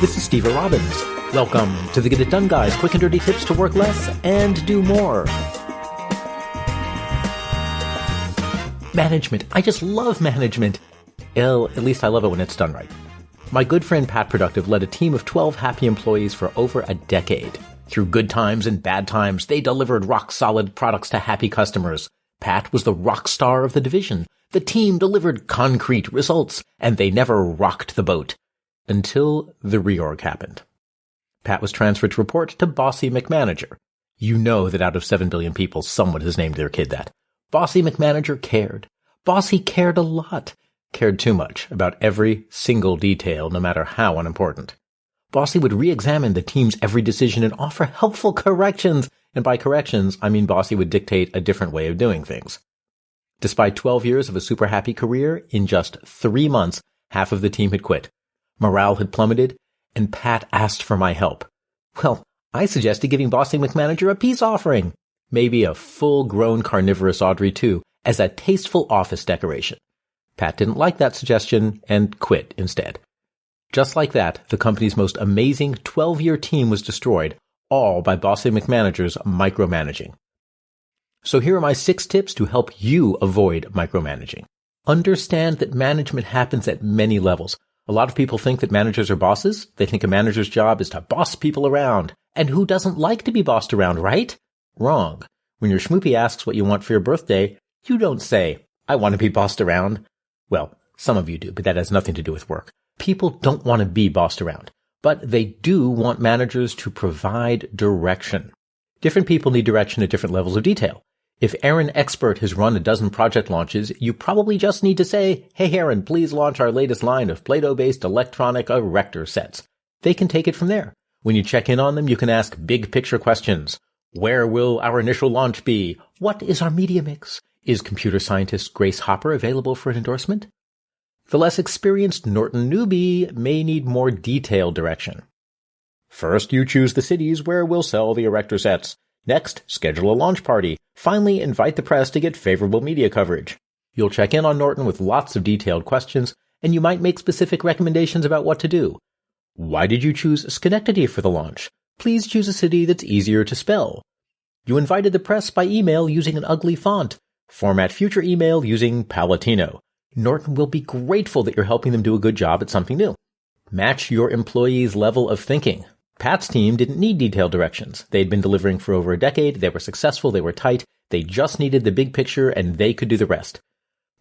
This is Steve Robbins. Welcome to the Get It Done Guys, quick and dirty tips to work less and do more. Management. I just love management. Well, at least I love it when it's done right. My good friend Pat Productive led a team of 12 happy employees for over a decade. Through good times and bad times, they delivered rock-solid products to happy customers. Pat was the rock star of the division. The team delivered concrete results, and they never rocked the boat. Until the reorg happened. Pat was transferred to report to Bossy McManager. You know that out of 7 billion people, someone has named their kid that. Bossy McManager cared. Bossy cared a lot. Cared too much about every single detail, no matter how unimportant. Bossy would re-examine the team's every decision and offer helpful corrections. And by corrections, I mean Bossy would dictate a different way of doing things. Despite 12 years of a super happy career, in just 3 months, half of the team had quit. Morale had plummeted, and Pat asked for my help. Well, I suggested giving Bossy McManager a peace offering. Maybe a full-grown carnivorous Audrey, too, as a tasteful office decoration. Pat didn't like that suggestion and quit instead. Just like that, the company's most amazing 12-year team was destroyed, all by Bossy McManager's micromanaging. So here are my 6 tips to help you avoid micromanaging. Understand that management happens at many levels. A lot of people think that managers are bosses. They think a manager's job is to boss people around. And who doesn't like to be bossed around, right? Wrong. When your schmoopy asks what you want for your birthday, you don't say, I want to be bossed around. Well, some of you do, but that has nothing to do with work. People don't want to be bossed around, but they do want managers to provide direction. Different people need direction at different levels of detail. If Aaron Expert has run a dozen project launches, you probably just need to say, hey Aaron, please launch our latest line of Play-Doh-based electronic erector sets. They can take it from there. When you check in on them, you can ask big picture questions. Where will our initial launch be? What is our media mix? Is computer scientist Grace Hopper available for an endorsement? The less experienced Norton newbie may need more detailed direction. First, you choose the cities where we'll sell the erector sets. Next, schedule a launch party. Finally, invite the press to get favorable media coverage. You'll check in on Norton with lots of detailed questions, and you might make specific recommendations about what to do. Why did you choose Schenectady for the launch? Please choose a city that's easier to spell. You invited the press by email using an ugly font. Format future email using Palatino. Norton will be grateful that you're helping them do a good job at something new. Match your employees' level of thinking. Pat's team didn't need detailed directions. They'd been delivering for over a decade, they were successful, they were tight, they just needed the big picture and they could do the rest.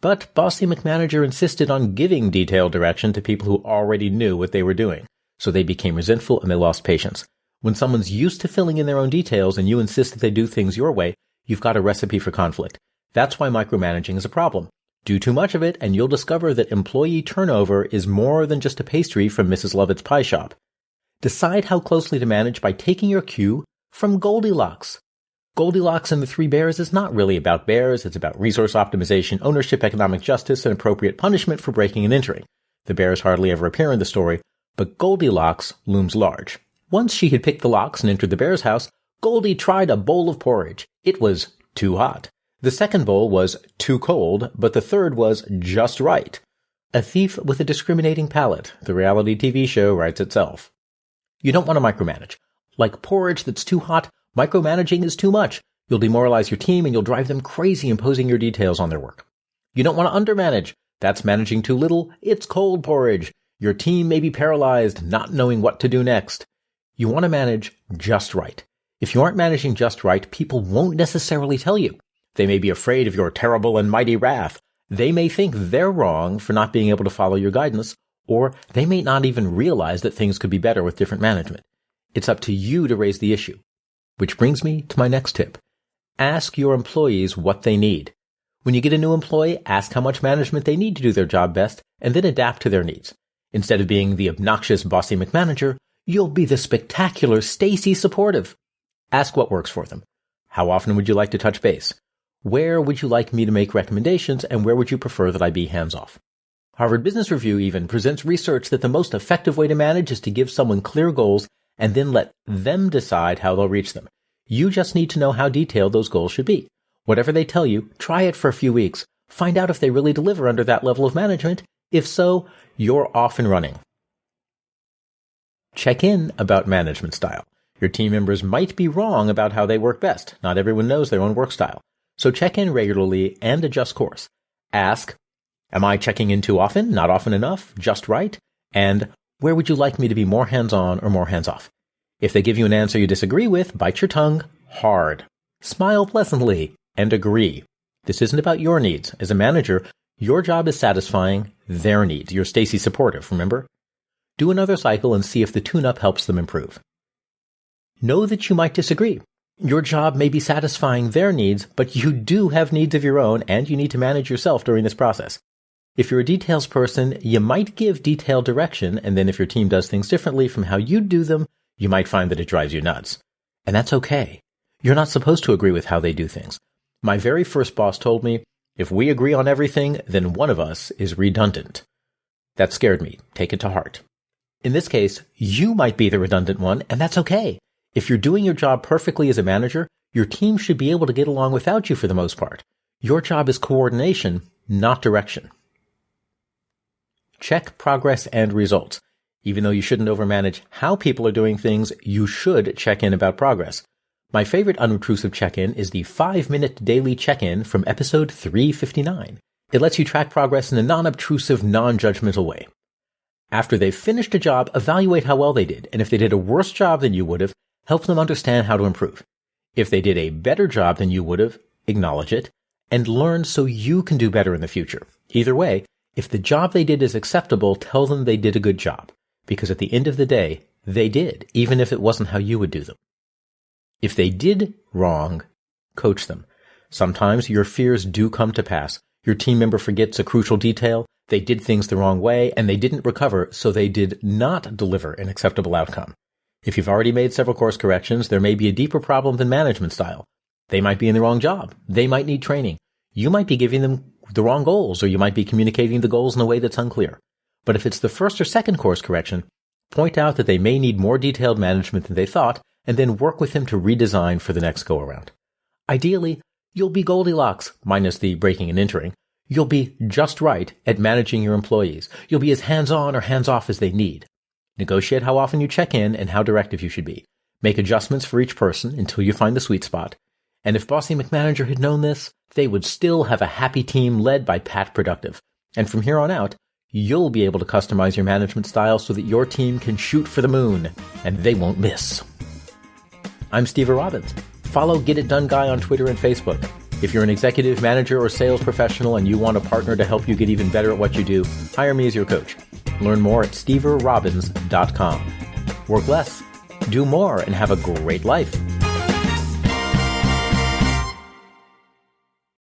But Bossy McManager insisted on giving detailed direction to people who already knew what they were doing. So they became resentful and they lost patience. When someone's used to filling in their own details and you insist that they do things your way, you've got a recipe for conflict. That's why micromanaging is a problem. Do too much of it and you'll discover that employee turnover is more than just a pastry from Mrs. Lovett's pie shop. Decide how closely to manage by taking your cue from Goldilocks. Goldilocks and the Three Bears is not really about bears, it's about resource optimization, ownership, economic justice, and appropriate punishment for breaking and entering. The bears hardly ever appear in the story, but Goldilocks looms large. Once she had picked the locks and entered the bear's house, Goldie tried a bowl of porridge. It was too hot. The second bowl was too cold, but the third was just right. A thief with a discriminating palate. The reality TV show writes itself. You don't want to micromanage. Like porridge that's too hot, micromanaging is too much. You'll demoralize your team and you'll drive them crazy imposing your details on their work. You don't want to undermanage. That's managing too little. It's cold porridge. Your team may be paralyzed, not knowing what to do next. You want to manage just right. If you aren't managing just right, people won't necessarily tell you. They may be afraid of your terrible and mighty wrath. They may think they're wrong for not being able to follow your guidance, or they may not even realize that things could be better with different management. It's up to you to raise the issue. Which brings me to my next tip. Ask your employees what they need. When you get a new employee, ask how much management they need to do their job best, and then adapt to their needs. Instead of being the obnoxious Bossy McManager, you'll be the spectacular Stacy Supportive. Ask what works for them. How often would you like to touch base? Where would you like me to make recommendations, and where would you prefer that I be hands-off? Harvard Business Review even presents research that the most effective way to manage is to give someone clear goals and then let them decide how they'll reach them. You just need to know how detailed those goals should be. Whatever they tell you, try it for a few weeks. Find out if they really deliver under that level of management. If so, you're off and running. Check in about management style. Your team members might be wrong about how they work best. Not everyone knows their own work style. So check in regularly and adjust course. Ask, am I checking in too often? Not often enough? Just right? And where would you like me to be more hands-on or more hands-off? If they give you an answer you disagree with, bite your tongue hard. Smile pleasantly and agree. This isn't about your needs. As a manager, your job is satisfying their needs. You're Stacy supportive, remember? Do another cycle and see if the tune-up helps them improve. Know that you might disagree. Your job may be satisfying their needs, but you do have needs of your own, and you need to manage yourself during this process. If you're a details person, you might give detailed direction, and then if your team does things differently from how you do them, you might find that it drives you nuts. And that's okay. You're not supposed to agree with how they do things. My very first boss told me, if we agree on everything, then one of us is redundant. That scared me. Take it to heart. In this case, you might be the redundant one, and that's okay. If you're doing your job perfectly as a manager, your team should be able to get along without you for the most part. Your job is coordination, not direction. Check progress and results. Even though you shouldn't overmanage how people are doing things, you should check in about progress. My favorite unobtrusive check-in is the 5-minute daily check-in from episode 359. It lets you track progress in a non-obtrusive, non-judgmental way. After they've finished a job, evaluate how well they did, and if they did a worse job than you would have, help them understand how to improve. If they did a better job than you would have, acknowledge it, and learn so you can do better in the future. Either way, if the job they did is acceptable, tell them they did a good job, because at the end of the day, they did, even if it wasn't how you would do them. If they did wrong, coach them. Sometimes your fears do come to pass. Your team member forgets a crucial detail, they did things the wrong way, and they didn't recover, so they did not deliver an acceptable outcome. If you've already made several course corrections, there may be a deeper problem than management style. They might be in the wrong job. They might need training. You might be giving them the wrong goals, or you might be communicating the goals in a way that's unclear. But if it's the first or second course correction, point out that they may need more detailed management than they thought, and then work with them to redesign for the next go-around. Ideally, you'll be Goldilocks, minus the breaking and entering. You'll be just right at managing your employees. You'll be as hands-on or hands-off as they need. Negotiate how often you check in and how directive you should be. Make adjustments for each person until you find the sweet spot. And if Bossy McManager had known this, they would still have a happy team led by Pat Productive. And from here on out, you'll be able to customize your management style so that your team can shoot for the moon, and they won't miss. I'm Steve Robbins. Follow Get It Done Guy on Twitter and Facebook. If you're an executive, manager, or sales professional and you want a partner to help you get even better at what you do, hire me as your coach. Learn more at steverrobbins.com. Work less, do more, and have a great life.